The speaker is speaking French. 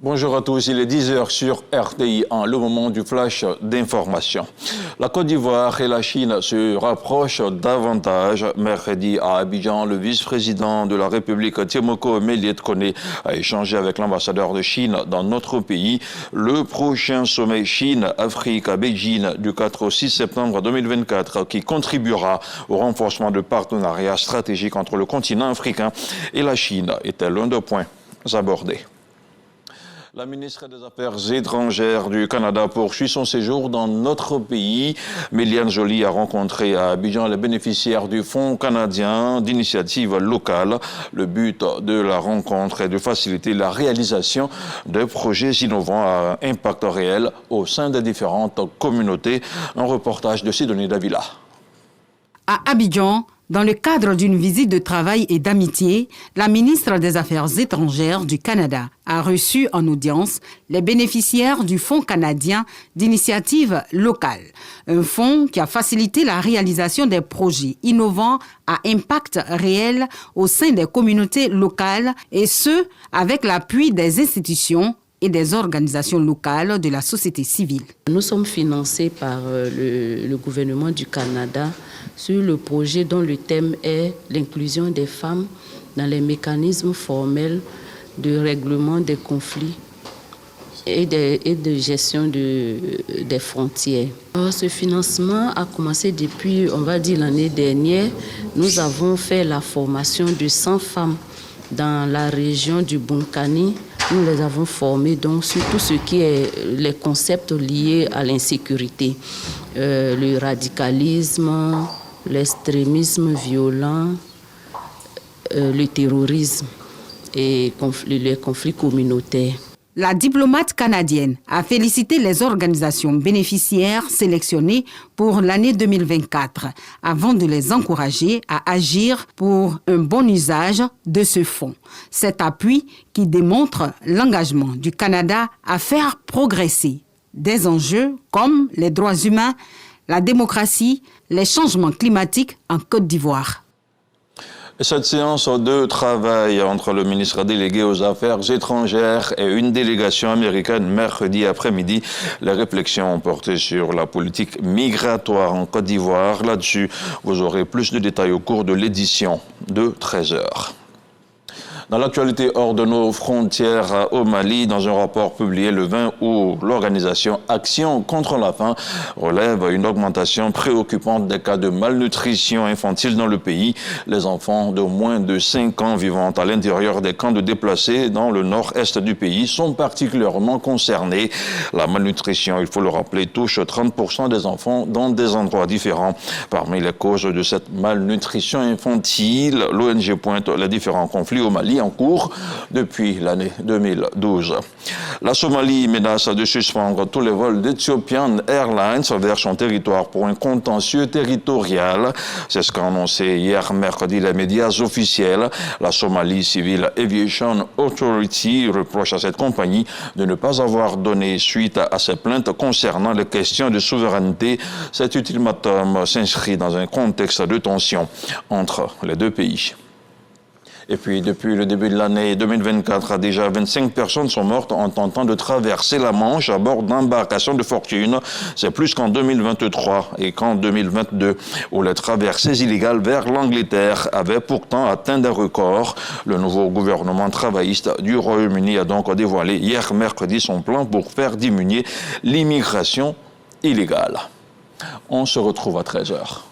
Bonjour à tous, il est 10h sur RTI, le moment du flash d'information. La Côte d'Ivoire et la Chine se rapprochent davantage. Mercredi à Abidjan, le vice-président de la République, Tiemoko Méliet Koné, a échangé avec l'ambassadeur de Chine dans notre pays. Le prochain sommet Chine-Afrique à Beijing du 4 au 6 septembre 2024 qui contribuera au renforcement de partenariats stratégiques entre le continent africain et la Chine était l'un des points abordés. La ministre des Affaires étrangères du Canada poursuit son séjour dans notre pays. Méliane Joly a rencontré à Abidjan les bénéficiaires du Fonds canadien d'initiative locale. Le but de la rencontre est de faciliter la réalisation de projets innovants à impact réel au sein des différentes communautés. Un reportage de Sidonie Davila. À Abidjan, dans le cadre d'une visite de travail et d'amitié, la ministre des Affaires étrangères du Canada a reçu en audience les bénéficiaires du Fonds canadien d'initiative locale, un fonds qui a facilité la réalisation des projets innovants à impact réel au sein des communautés locales, et ce, avec l'appui des institutions et des organisations locales de la société civile. Nous sommes financés par le gouvernement du Canada sur le projet dont le thème est l'inclusion des femmes dans les mécanismes formels de règlement des conflits et de gestion des frontières. Alors, ce financement a commencé depuis, on va dire, l'année dernière. Nous avons fait la formation de 100 femmes dans la région du Bunkani. Nous les avons formés donc sur tout ce qui est les concepts liés à l'insécurité, le radicalisme, l'extrémisme violent, le terrorisme et les conflits communautaires. La diplomate canadienne a félicité les organisations bénéficiaires sélectionnées pour l'année 2024 avant de les encourager à agir pour un bon usage de ce fonds. Cet appui qui démontre l'engagement du Canada à faire progresser des enjeux comme les droits humains, la démocratie, les changements climatiques en Côte d'Ivoire. Cette séance de travail entre le ministre délégué aux Affaires étrangères et une délégation américaine mercredi après-midi, les réflexions ont porté sur la politique migratoire en Côte d'Ivoire. Là-dessus, vous aurez plus de détails au cours de l'édition de 13h. Dans l'actualité hors de nos frontières au Mali, dans un rapport publié le 20 août, l'organisation Action contre la faim relève une augmentation préoccupante des cas de malnutrition infantile dans le pays. Les enfants de moins de 5 ans vivant à l'intérieur des camps de déplacés dans le nord-est du pays sont particulièrement concernés. La malnutrition, il faut le rappeler, touche 30% des enfants dans des endroits différents. Parmi les causes de cette malnutrition infantile, l'ONG pointe les différents conflits au Mali en cours depuis l'année 2012. La Somalie menace de suspendre tous les vols d'Ethiopian Airlines vers son territoire pour un contentieux territorial. C'est ce qu'a annoncé hier mercredi les médias officiels. La Somalie Civil Aviation Authority reproche à cette compagnie de ne pas avoir donné suite à ses plaintes concernant les questions de souveraineté. Cet ultimatum s'inscrit dans un contexte de tension entre les deux pays. Et puis, depuis le début de l'année 2024, déjà 25 personnes sont mortes en tentant de traverser la Manche à bord d'embarcations de fortune. C'est plus qu'en 2023 et qu'en 2022, où les traversées illégales vers l'Angleterre avaient pourtant atteint des records. Le nouveau gouvernement travailliste du Royaume-Uni a donc dévoilé hier mercredi son plan pour faire diminuer l'immigration illégale. On se retrouve à 13h.